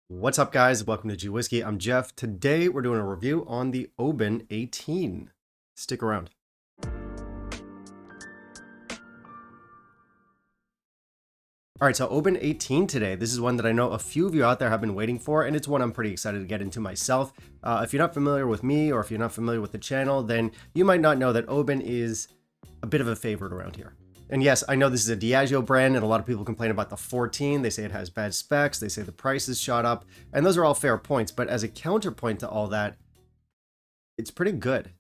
What's up, guys? Welcome to Whiskey. I'm Jeff. Today we're doing a review on the Oban 18. Stick around. All right, so Oban 18 today. This is one that I know a few of you out there have been waiting for, and it's one I'm pretty excited to get into myself. If you're not familiar with me, or if you're not familiar with the channel, then you might not know that Oban is a bit of a favorite around here. And yes, I know this is a Diageo brand, and a lot of people complain about the 14. They say it has bad specs. They say the price is shot up, and those are all fair points. But as a counterpoint to all that, it's pretty good.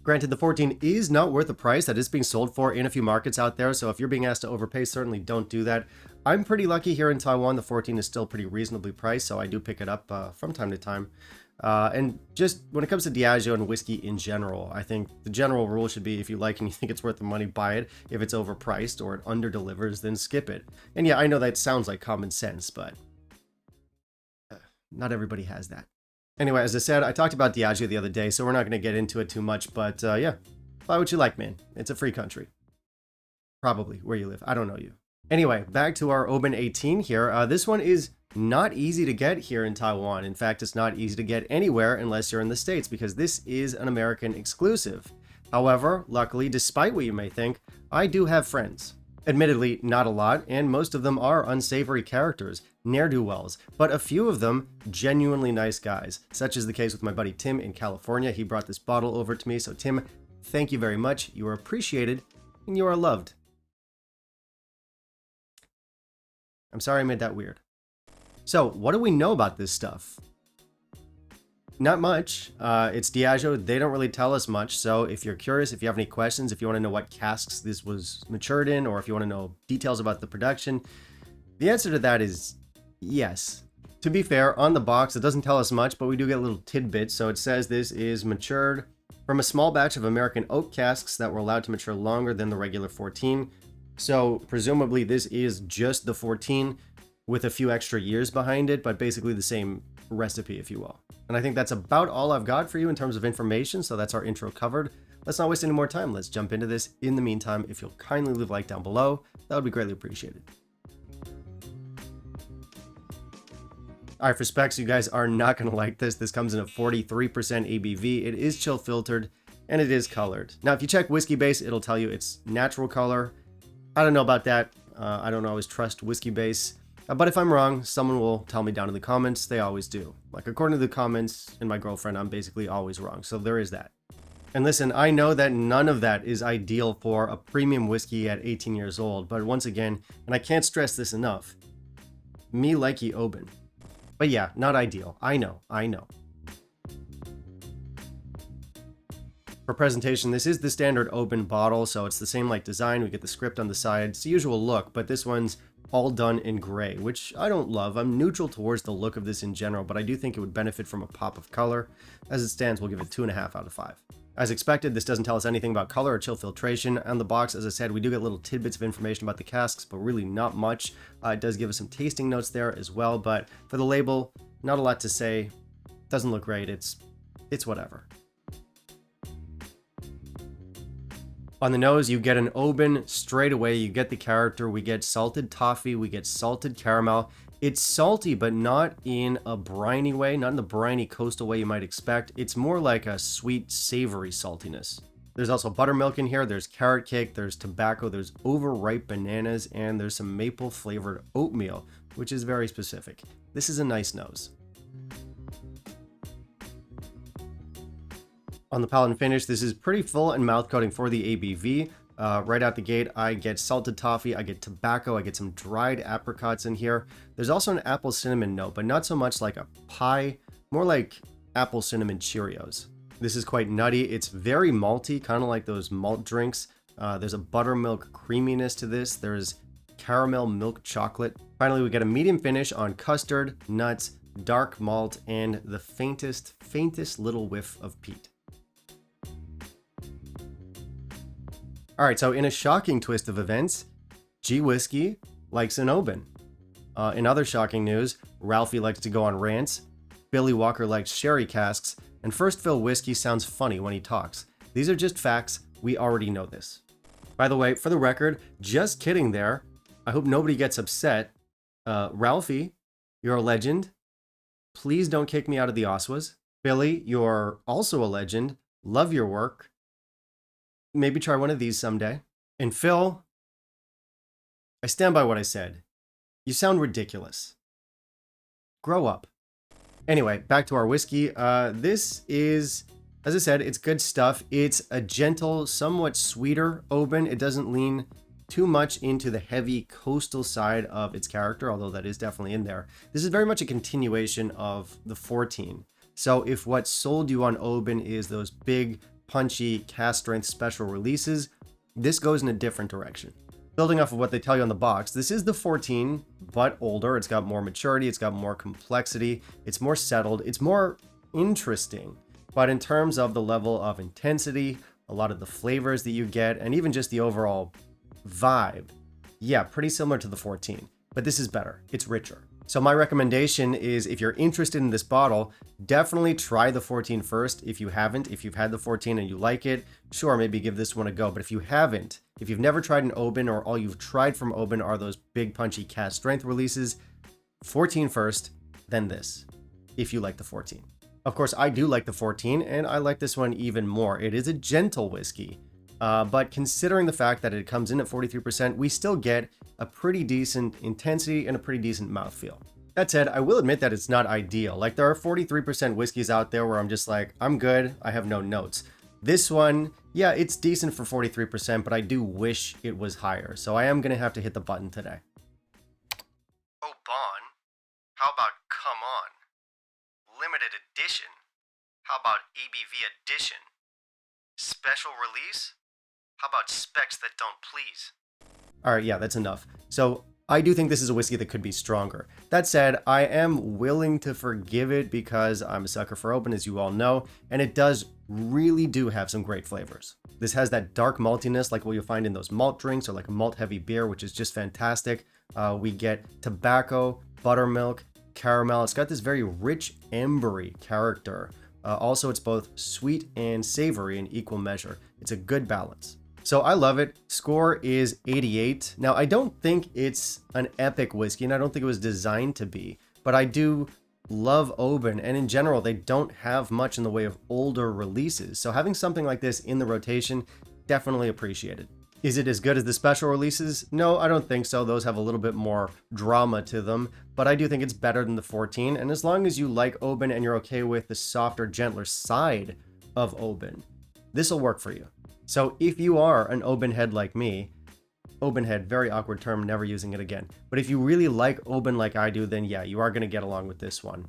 Granted, the 14 is not worth the price that it's being sold for in a few markets out there, so if you're being asked to overpay, certainly don't do that. I'm pretty lucky here in Taiwan. The 14 is still pretty reasonably priced, so I do pick it up from time to time. And just when it comes to Diageo and whiskey in general, I think the general rule should be if you like and you think it's worth the money, buy it. If it's overpriced or it under-delivers, then skip it. And yeah, I know that sounds like common sense, but not everybody has that. Anyway, as I said, I talked about Diageo the other day, so we're not going to get into it too much, but yeah, buy what you like, man. It's a free country. Probably, where you live. I don't know you. Anyway, back to our Oban 18 here. This one is not easy to get here in Taiwan. In fact, it's not easy to get anywhere unless you're in the States, because this is an American exclusive. However, luckily, despite what you may think, I do have friends. Admittedly, not a lot, and most of them are unsavory characters, ne'er-do-wells, but a few of them genuinely nice guys, such is the case with my buddy Tim in California. He brought this bottle over to me, so Tim, thank you very much. You are appreciated, and you are loved. I'm sorry I made that weird. So, what do we know about this stuff? Not much. It's Diageo. They don't really tell us much. So if you're curious, if you have any questions, if you want to know what casks this was matured in, or if you want to know details about the production, the answer to that is yes. To be fair, on the box, it doesn't tell us much, but we do get little tidbits. So it says this is matured from a small batch of American oak casks that were allowed to mature longer than the regular 14. So presumably this is just the 14 with a few extra years behind it, but basically the same recipe, if you will. And I think that's about all I've got for you in terms of information, so that's our intro covered. Let's not waste any more time. Let's jump into this. In the meantime, if you'll kindly leave a like down below, that would be greatly appreciated. All right, for specs, you guys are not going to like this. This comes in at 43% ABV. It is chill filtered, and it is colored. Now, if you check Whiskey Base, it'll tell you it's natural color. I don't know about that. I don't always trust Whiskey Base. But if I'm wrong, someone will tell me down in the comments. They always do. Like, according to the comments and my girlfriend, I'm basically always wrong. So there is that. And listen, I know that none of that is ideal for a premium whiskey at 18 years old. But once again, and I can't stress this enough, me likey Oban. But yeah, not ideal. I know. For presentation, this is the standard Oban bottle, so it's the same like design. We get the script on the side. It's the usual look, but this one's all done in gray, which I don't love. I'm neutral towards the look of this in general, but I do think it would benefit from a pop of color. As it stands, we'll give it 2.5 out of 5. As expected, this doesn't tell us anything about color or chill filtration. On the box, as I said, we do get little tidbits of information about the casks, but really not much. It does give us some tasting notes there as well, but for the label, not a lot to say. Doesn't look great. It's whatever. On the nose, you get an Oban straight away. You get the character. We get salted toffee. We get salted caramel. It's salty, but not in a briny way, not in the briny coastal way you might expect. It's more like a sweet, savory saltiness. There's also buttermilk in here. There's carrot cake. There's tobacco. There's overripe bananas. And there's some maple flavored oatmeal, which is very specific. This is a nice nose. On the palate and finish, this is pretty full and mouth coating for the ABV. Right out the gate, I get salted toffee, I get tobacco, I get some dried apricots in here. There's also an apple cinnamon note, but not so much like a pie, more like apple cinnamon Cheerios. This is quite nutty. It's very malty, kind of like those malt drinks. There's a buttermilk creaminess to this. There's caramel milk chocolate. Finally, we get a medium finish on custard, nuts, dark malt, and the faintest little whiff of peat. All right, so in a shocking twist of events, Whiskey likes an Oban. In other shocking news, Ralphie likes to go on rants, Billy Walker likes sherry casks, and First Fill Whiskey sounds funny when he talks. These are just facts. We already know this. By the way, for the record, just kidding there. I hope nobody gets upset. Ralphie, you're a legend. Please don't kick me out of the Oswas. Billy, you're also a legend. Love your work. Maybe try one of these someday. And Phil, I stand by what I said. You sound ridiculous. Grow up. Anyway, back to our whiskey. This is, as I said, it's good stuff. It's a gentle, somewhat sweeter Oban. It doesn't lean too much into the heavy coastal side of its character, although that is definitely in there. This is very much a continuation of the 14. So if what sold you on Oban is those big, punchy, cast strength special releases, this goes in a different direction. Building off of what they tell you on the box, this is the 14, but older. It's got more maturity, it's got more complexity, it's more settled, it's more interesting. But in terms of the level of intensity, a lot of the flavors that you get, and even just the overall vibe, yeah, pretty similar to the 14, but this is better. It's richer. So my recommendation is, if you're interested in this bottle, definitely try the 14 first. If you haven't, if you've had the 14 and you like it, sure, maybe give this one a go. But if you haven't, if you've never tried an Oban, or all you've tried from Oban are those big punchy cast strength releases, 14 first, then this, if you like the 14. Of course, I do like the 14, and I like this one even more. It is a gentle whiskey. But considering the fact that it comes in at 43%, we still get a pretty decent intensity and a pretty decent mouthfeel. That said, I will admit that it's not ideal. Like, there are 43% whiskeys out there where I'm just like, I'm good, I have no notes. This one, yeah, it's decent for 43%, but I do wish it was higher. So I am going to have to hit the button today. Oban? How about come on? Limited edition? How about ABV edition? Special release? How about specs that don't please? All right, yeah, that's enough. So I do think this is a whiskey that could be stronger. That said, I am willing to forgive it because I'm a sucker for Oban, as you all know, and it does really do have some great flavors. This has that dark maltiness like what you'll find in those malt drinks, or like a malt heavy beer, which is just fantastic. We get tobacco, buttermilk, caramel. It's got this very rich ambery character. Also, it's both sweet and savory in equal measure. It's a good balance. So I love it. Score is 88. Now, I don't think it's an epic whiskey, and I don't think it was designed to be, but I do love Oban, and in general, they don't have much in the way of older releases. So having something like this in the rotation, definitely appreciated. Is it as good as the special releases? No, I don't think so. Those have a little bit more drama to them, but I do think it's better than the 14. And as long as you like Oban and you're okay with the softer, gentler side of Oban, this will work for you. So if you are an Oban head like me, Oban head, very awkward term, never using it again. But if you really like Oban like I do, then yeah, you are going to get along with this one.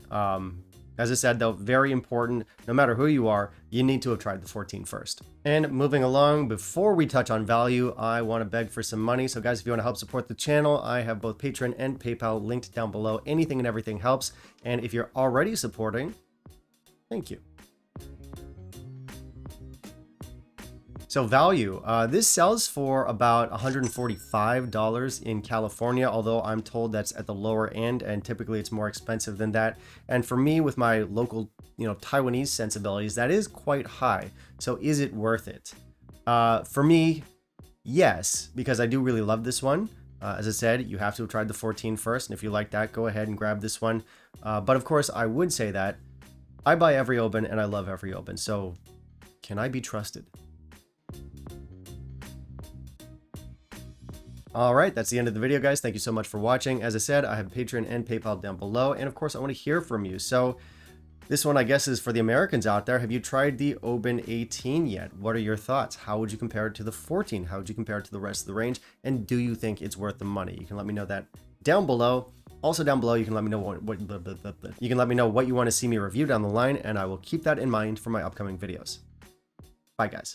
As I said, though, very important, no matter who you are, you need to have tried the 14 first. And moving along, before we touch on value, I want to beg for some money. So guys, if you want to help support the channel, I have both Patreon and PayPal linked down below. Anything and everything helps. And if you're already supporting, thank you. So value, this sells for about $145 in California, although I'm told that's at the lower end, and typically it's more expensive than that. And for me, with my local, Taiwanese sensibilities, that is quite high. So is it worth it? For me, yes, because I do really love this one. As I said, you have to have tried the 14 first, and if you like that, go ahead and grab this one. But of course, I would say that I buy every Oban and I love every Oban. So can I be trusted? All right, that's the end of the video, guys. Thank you so much for watching. As I said, I have Patreon and PayPal down below. And of course, I want to hear from you. So this one, I guess, is for the Americans out there. Have you tried the Oban 18 yet? What are your thoughts? How would you compare it to the 14? How would you compare it to the rest of the range? And do you think it's worth the money? You can let me know that down below. Also down below, you can let me know what you want to see me review down the line, and I will keep that in mind for my upcoming videos. Bye, guys.